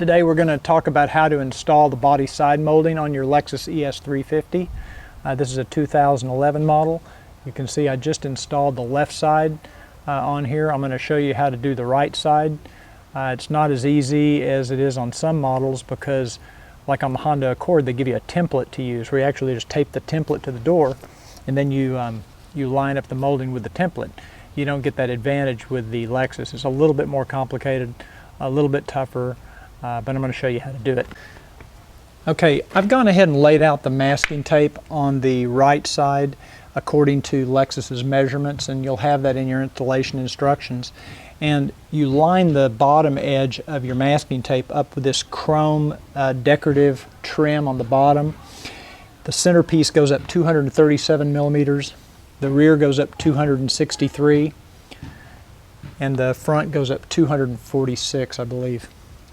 Today we're going to talk about how to install the body side molding on your Lexus ES350. This is a 2011 model. You can see I just installed the left side on here. I'm going to show you how to do the right side. It's not as easy as it is on some models because, like on the Honda Accord, they give you a template to use where you actually just tape the template to the door and then you line up the molding with the template. You don't get that advantage with the Lexus. It's a little bit more complicated, a little bit tougher. But I'm going to show you how to do it. Okay, I've gone ahead and laid out the masking tape on the right side according to Lexus's measurements, and you'll have that in your installation instructions. And you line the bottom edge of your masking tape up with this chrome decorative trim on the bottom. The centerpiece goes up 237 millimeters, the rear goes up 263, and the front goes up 246, I believe.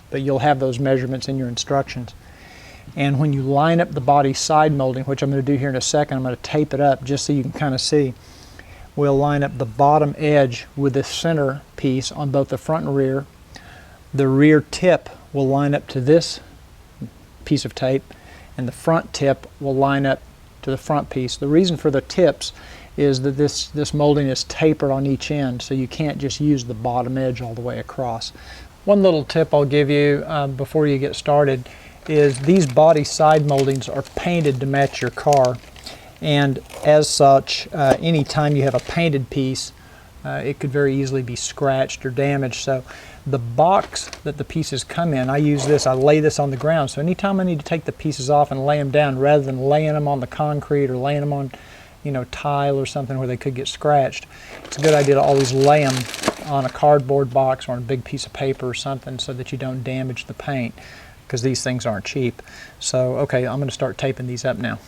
But you'll have those measurements in your instructions. And when you line up the body side molding, which I'm going to do here in a second, I'm going to tape it up just so you can kind of see. We'll line up the bottom edge with the center piece on both the front and rear. The rear tip will line up to this piece of tape, and the front tip will line up to the front piece. The reason for the tips is that this molding is tapered on each end, so you can't just use the bottom edge all the way across. One little tip I'll give you before you get started is these body side moldings are painted to match your car, and as such, anytime you have a painted piece, it could very easily be scratched or damaged. So the box that the pieces come in, I use this, I lay this on the ground, so anytime I need to take the pieces off and lay them down rather than laying them on the concrete or laying them on tile or something where they could get scratched, it's a good idea to always lay them on a cardboard box or on a big piece of paper or something so that you don't damage the paint, because these things aren't cheap. So okay, I'm going to start taping these up now.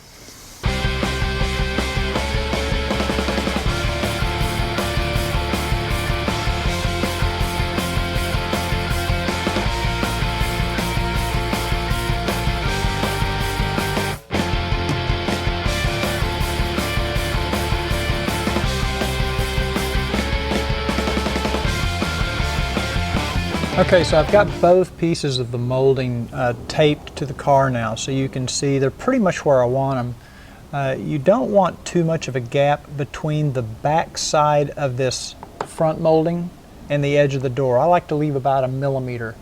Okay, so I've got both pieces of the molding taped to the car now, so you can see they're pretty much where I want them. You don't want too much of a gap between the back side of this front molding and the edge of the door. I like to leave about 1 millimeter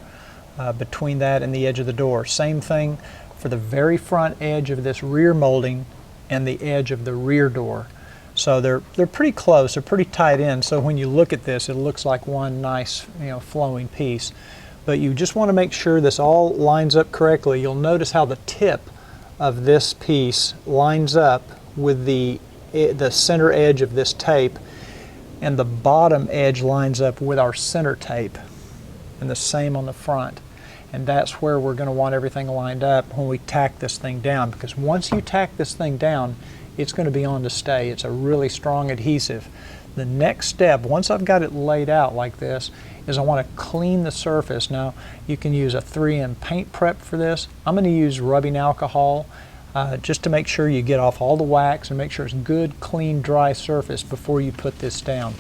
between that and the edge of the door. Same thing for the very front edge of this rear molding and the edge of the rear door. So they're pretty close, they're pretty tight in, so when you look at this it looks like one nice flowing piece. But you just want to make sure this all lines up correctly. You'll notice how the tip of this piece lines up with the center edge of this tape, and the bottom edge lines up with our center tape, and the same on the front. And that's where we're going to want everything lined up when we tack this thing down, because once you tack this thing down, it's going to be on to stay. It's a really strong adhesive. The next step, once I've got it laid out like this, is I want to clean the surface. Now, you can use a 3M paint prep for this. I'm going to use rubbing alcohol just to make sure you get off all the wax and make sure it's good, clean, dry surface before you put this down.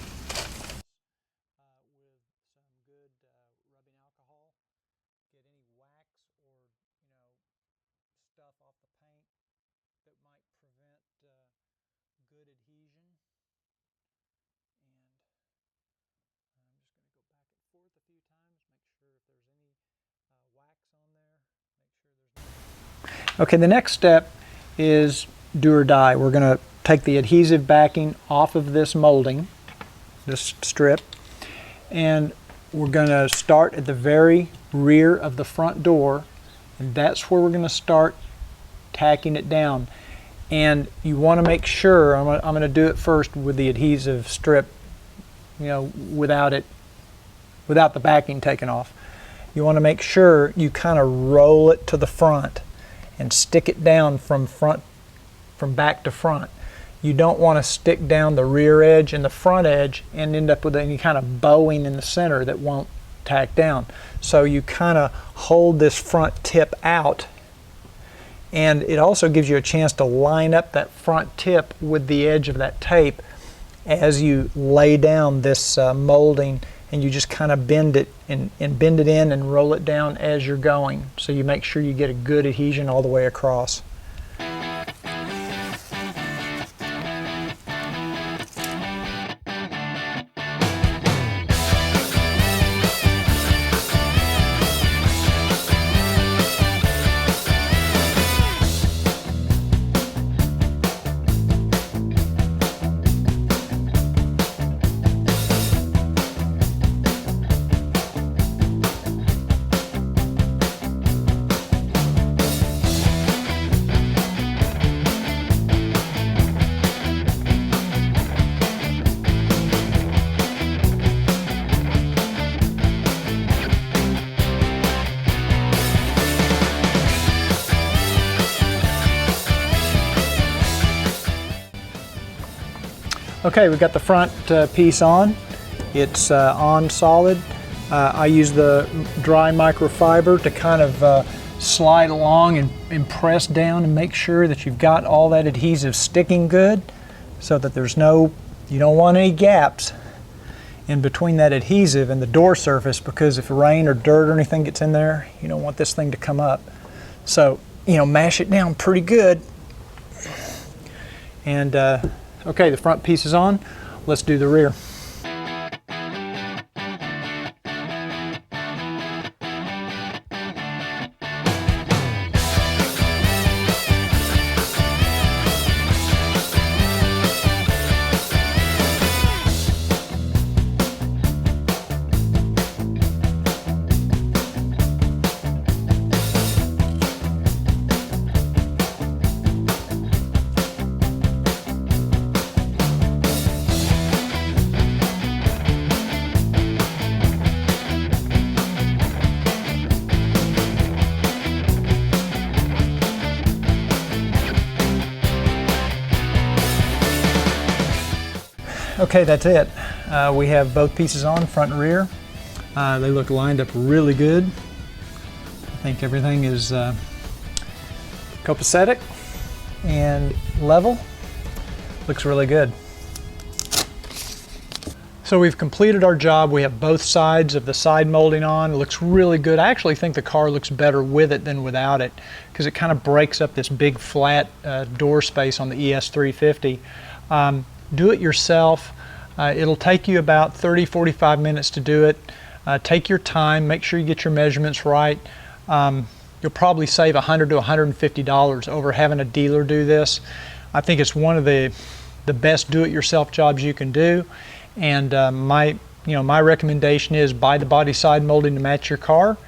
Okay, the next step is do or die. We're going to take the adhesive backing off of this molding, this strip, and we're going to start at the very rear of the front door, and that's where we're going to start tacking it down. And you want to make sure, I'm going to do it first with the adhesive strip, without the backing taken off. You want to make sure you kind of roll it to the front and stick it down from back to front. You don't want to stick down the rear edge and the front edge and end up with any kind of bowing in the center that won't tack down. So you kind of hold this front tip out, and it also gives you a chance to line up that front tip with the edge of that tape as you lay down this molding and you just kind of bend it and bend it in and roll it down as you're going. So you make sure you get a good adhesion all the way across. Okay, we've got the front piece on. It's on solid. I use the dry microfiber to kind of slide along and press down and make sure that you've got all that adhesive sticking good, so that you don't want any gaps in between that adhesive and the door surface, because if rain or dirt or anything gets in there, you don't want this thing to come up. So, mash it down pretty good. And okay, the front piece is on. Let's do the rear. Okay, that's it. We have both pieces on, front and rear. They look lined up really good. I think everything is copacetic and level. Looks really good. So we've completed our job. We have both sides of the side molding on. It looks really good. I actually think the car looks better with it than without it, because it kind of breaks up this big flat door space on the ES350. Do it yourself. It'll take you about 30-45 minutes to do it. Take your time, make sure you get your measurements right. You'll probably save $100 to $150 over having a dealer do this. I think it's one of the best do-it-yourself jobs you can do. And my recommendation is buy the body side molding to match your car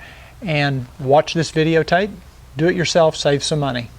and watch this videotape. Do it yourself, save some money.